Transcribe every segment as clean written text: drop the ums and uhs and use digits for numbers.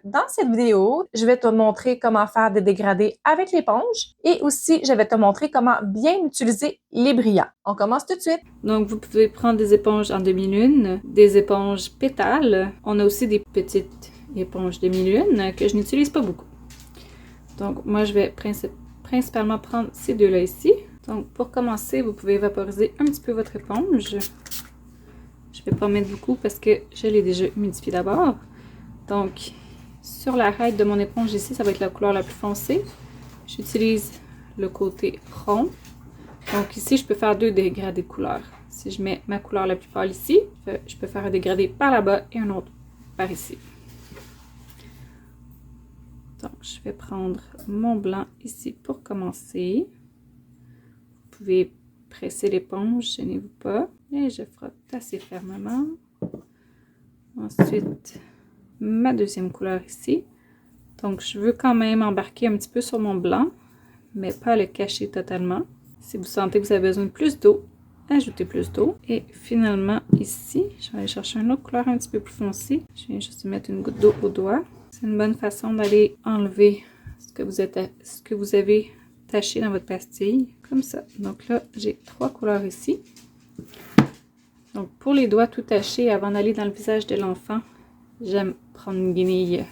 Dans cette vidéo, je vais te montrer comment faire des dégradés avec l'éponge et aussi je vais te montrer comment bien utiliser les brillants. On commence tout de suite. Donc, vous pouvez prendre des éponges en demi-lune, des éponges pétales. On a aussi des petites éponges demi-lune que je n'utilise pas beaucoup. Donc, moi, je vais principalement prendre ces deux-là ici. Donc, pour commencer, vous pouvez vaporiser un petit peu votre éponge. Je ne vais pas mettre beaucoup parce que je l'ai déjà humidifié d'abord. Donc, sur l'arête de mon éponge ici, ça va être la couleur la plus foncée. J'utilise le côté rond. Donc ici, je peux faire deux dégradés de couleur. Si je mets ma couleur la plus pâle ici, je peux faire un dégradé par là-bas et un autre par ici. Donc, je vais prendre mon blanc ici pour commencer. Vous pouvez presser l'éponge, gênez-vous pas. Et je frotte assez fermement. Ensuite, ma deuxième couleur ici. Donc, je veux quand même embarquer un petit peu sur mon blanc, mais pas le cacher totalement. Si vous sentez que vous avez besoin de plus d'eau, ajoutez plus d'eau. Et finalement, ici, je vais aller chercher une autre couleur un petit peu plus foncée. Je viens juste mettre une goutte d'eau au doigt. C'est une bonne façon d'aller enlever ce que vous avez taché dans votre pastille, comme ça. Donc là, j'ai 3 couleurs ici. Donc pour les doigts tout tachés, avant d'aller dans le visage de l'enfant, j'aime prendre une guenille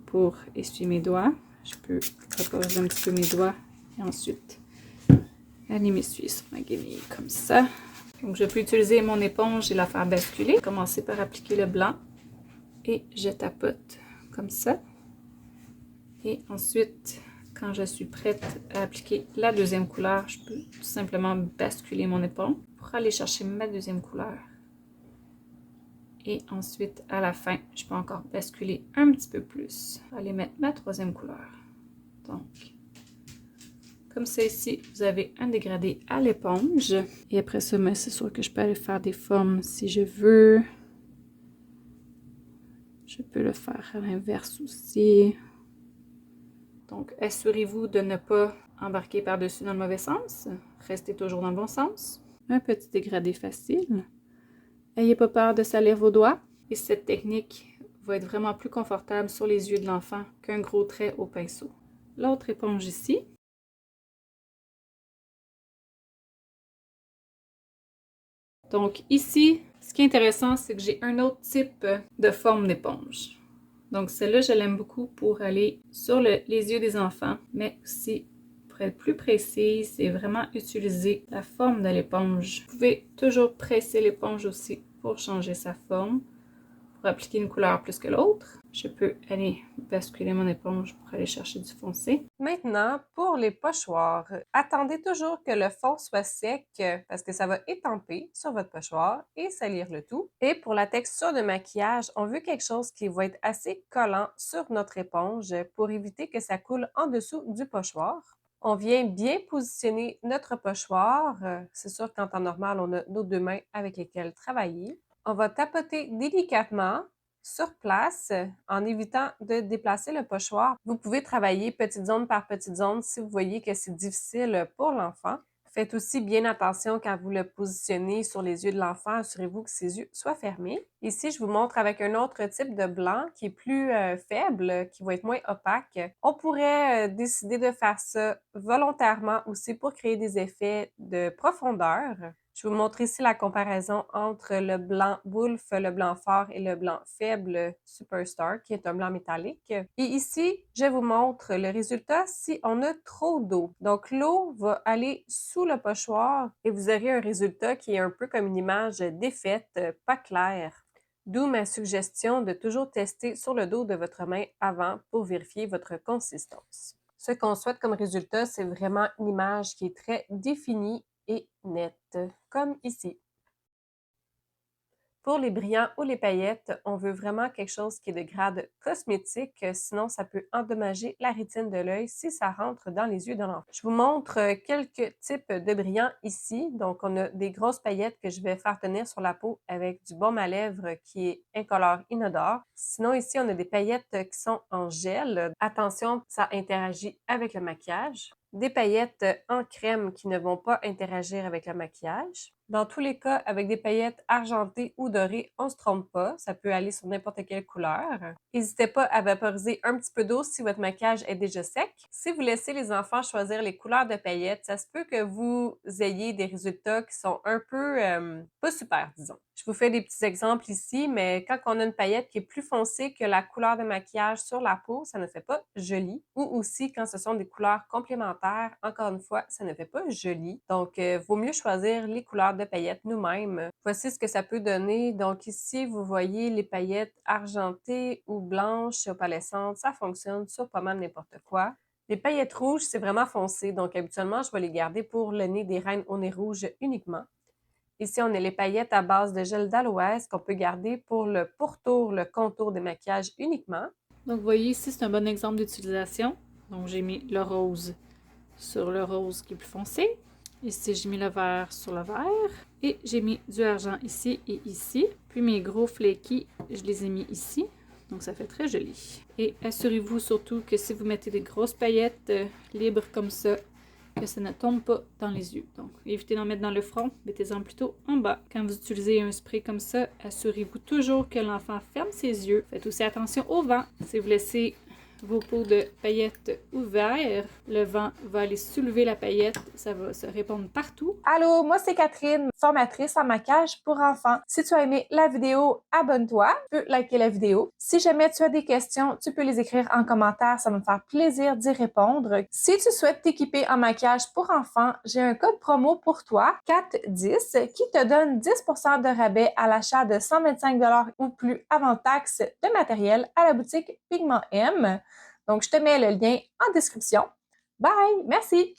pour essuyer mes doigts. Je peux vaporiser un petit peu mes doigts et ensuite aller m'essuyer sur ma guenille comme ça. Donc je peux utiliser mon éponge et la faire basculer. Commencer par appliquer le blanc et je tapote comme ça. Et ensuite, quand je suis prête à appliquer la deuxième couleur, je peux tout simplement basculer mon éponge pour aller chercher ma deuxième couleur. Et ensuite, à la fin, je peux encore basculer un petit peu plus. Aller mettre ma troisième couleur. Donc, comme ça ici, vous avez un dégradé à l'éponge. Et après ça, c'est sûr que je peux aller faire des formes si je veux. Je peux le faire à l'inverse aussi. Donc, assurez-vous de ne pas embarquer par-dessus dans le mauvais sens. Restez toujours dans le bon sens. Un petit dégradé facile. N'ayez pas peur de salir vos doigts. Et cette technique va être vraiment plus confortable sur les yeux de l'enfant qu'un gros trait au pinceau. L'autre éponge ici. Donc ici, ce qui est intéressant, c'est que j'ai un autre type de forme d'éponge. Donc celle-là, je l'aime beaucoup pour aller sur les yeux des enfants, mais aussi pour être plus précise, c'est vraiment utiliser la forme de l'éponge. Vous pouvez toujours presser l'éponge aussi pour changer sa forme. Pour appliquer une couleur plus que l'autre, je peux aller basculer mon éponge pour aller chercher du foncé. Maintenant, pour les pochoirs, attendez toujours que le fond soit sec parce que ça va étamper sur votre pochoir et salir le tout. Et pour la texture de maquillage, on veut quelque chose qui va être assez collant sur notre éponge pour éviter que ça coule en dessous du pochoir. On vient bien positionner notre pochoir. C'est sûr qu'en temps normal, on a nos deux mains avec lesquelles travailler. On va tapoter délicatement sur place en évitant de déplacer le pochoir. Vous pouvez travailler petite zone par petite zone si vous voyez que c'est difficile pour l'enfant. Faites aussi bien attention quand vous le positionnez sur les yeux de l'enfant. Assurez-vous que ses yeux soient fermés. Ici, je vous montre avec un autre type de blanc qui est plus faible, qui va être moins opaque. On pourrait décider de faire ça volontairement aussi pour créer des effets de profondeur. Je vais vous montrer ici la comparaison entre le blanc Wolf, le blanc fort et le blanc faible Superstar, qui est un blanc métallique. Et ici, je vous montre le résultat si on a trop d'eau. Donc, l'eau va aller sous le pochoir et vous aurez un résultat qui est un peu comme une image défaite, pas claire. D'où ma suggestion de toujours tester sur le dos de votre main avant pour vérifier votre consistance. Ce qu'on souhaite comme résultat, c'est vraiment une image qui est très définie et nette, comme ici. Pour les brillants ou les paillettes, on veut vraiment quelque chose qui est de grade cosmétique, sinon ça peut endommager la rétine de l'œil si ça rentre dans les yeux de l'enfant. Je vous montre quelques types de brillants ici. Donc, on a des grosses paillettes que je vais faire tenir sur la peau avec du baume à lèvres qui est incolore inodore. Sinon, ici, on a des paillettes qui sont en gel. Attention, ça interagit avec le maquillage. Des paillettes en crème qui ne vont pas interagir avec le maquillage. Dans tous les cas, avec des paillettes argentées ou dorées, on se trompe pas. Ça peut aller sur n'importe quelle couleur. N'hésitez pas à vaporiser un petit peu d'eau si votre maquillage est déjà sec. Si vous laissez les enfants choisir les couleurs de paillettes, ça se peut que vous ayez des résultats qui sont un peu pas super, disons. Je vous fais des petits exemples ici, mais quand on a une paillette qui est plus foncée que la couleur de maquillage sur la peau, ça ne fait pas joli. Ou aussi quand ce sont des couleurs complémentaires, encore une fois, ça ne fait pas joli. Donc, vaut mieux choisir les couleurs de paillettes nous-mêmes. Voici ce que ça peut donner. Donc ici, vous voyez les paillettes argentées ou blanches opalescentes. Ça fonctionne sur pas mal n'importe quoi. Les paillettes rouges, c'est vraiment foncé. Donc habituellement, je vais les garder pour le nez des reines au nez rouge uniquement. Ici, on a les paillettes à base de gel d'aloès qu'on peut garder pour le pourtour, le contour des maquillages uniquement. Donc, vous voyez ici, c'est un bon exemple d'utilisation. Donc, j'ai mis le rose sur le rose qui est plus foncé. Ici, j'ai mis le vert sur le vert. Et j'ai mis du argent ici et ici. Puis mes gros flaky, je les ai mis ici. Donc, ça fait très joli. Et assurez-vous surtout que si vous mettez des grosses paillettes libres comme ça, que ça ne tombe pas dans les yeux. Donc, évitez d'en mettre dans le front, mettez-en plutôt en bas. Quand vous utilisez un spray comme ça, assurez-vous toujours que l'enfant ferme ses yeux. Faites aussi attention au vent. Si vous laissez vos pots de paillettes ouverts, le vent va aller soulever la paillette, ça va se répandre partout. Allô, moi c'est Catherine, formatrice en maquillage pour enfants. Si tu as aimé la vidéo, abonne-toi, tu peux liker la vidéo. Si jamais tu as des questions, tu peux les écrire en commentaire, ça va me faire plaisir d'y répondre. Si tu souhaites t'équiper en maquillage pour enfants, j'ai un code promo pour toi, 410, qui te donne 10% de rabais à l'achat de 125 $ ou plus avant taxe de matériel à la boutique Pigment M. Donc, je te mets le lien en description. Bye! Merci!